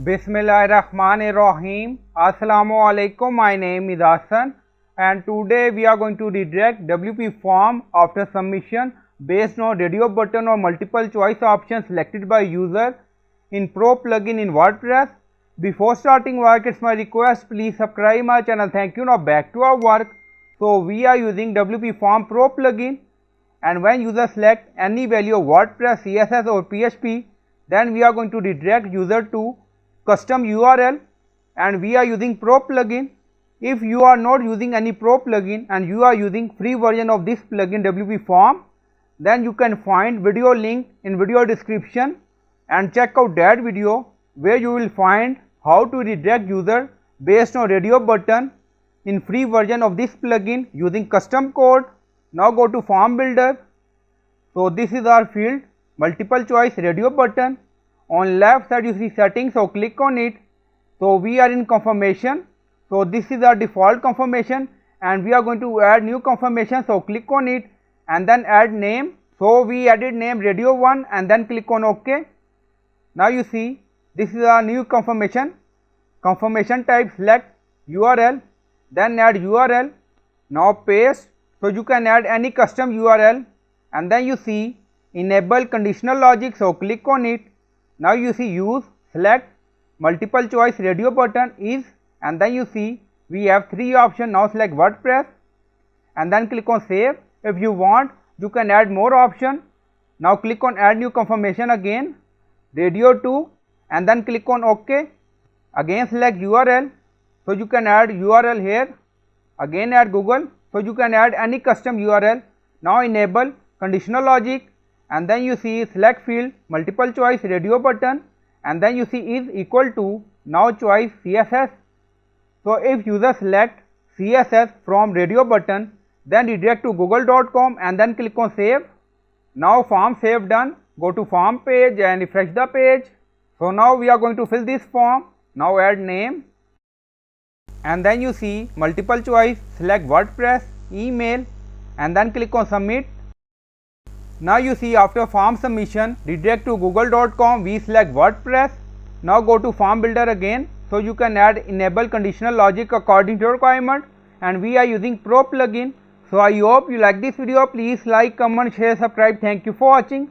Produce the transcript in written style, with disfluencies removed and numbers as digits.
Bismillahirrahmanirrahim. Assalamu alaikum. My name is Hassan and today we are going to redirect WP form after submission based on radio button or multiple choice options selected by user in Pro plugin in WordPress. Before starting work, it's my request, please subscribe my channel. Thank you. Now back to our work. So we are using WP form Pro plugin, and when user select any value of WordPress, CSS or PHP, then we are going to redirect user to custom URL, and we are using Pro plugin. If you are not using any Pro plugin and you are using free version of this plugin WP form, then you can find video link in video description and check out that video where you will find how to redirect user based on radio button in free version of this plugin using custom code. Now go to form builder. So this is our field, multiple choice radio button. On left side you see settings, so click on it. So we are in confirmation, so this is our default confirmation and we are going to add new confirmation, so click on it and then add name. So we added name radio 1 and then click on OK. Now you see this is our new confirmation. Confirmation type, select URL, then add URL. Now paste, so you can add any custom URL and then you see enable conditional logic, so click on it. Now you see use, select multiple choice radio button is, and then you see we have three options. Now select WordPress and then click on save. If you want you can add more option. Now click on add new confirmation again, radio 2 and then click on OK. Again select URL, so you can add URL here. Again add Google, so you can add any custom URL. Now enable conditional logic and then you see select field multiple choice radio button and then you see is equal to, now choice CSS. So if user select CSS from radio button, then redirect to google.com and then click on save. Now form save done. Go to form page and refresh the page. So now we are going to fill this form. Now add name and then you see multiple choice, select WordPress, email and then click on submit. Now you see after form submission, redirect to google.com, we select WordPress. Now go to form builder again, so you can add enable conditional logic according to your requirement, and we are using Pro plugin. So I hope you like this video. Please like, comment, share, subscribe. Thank you for watching.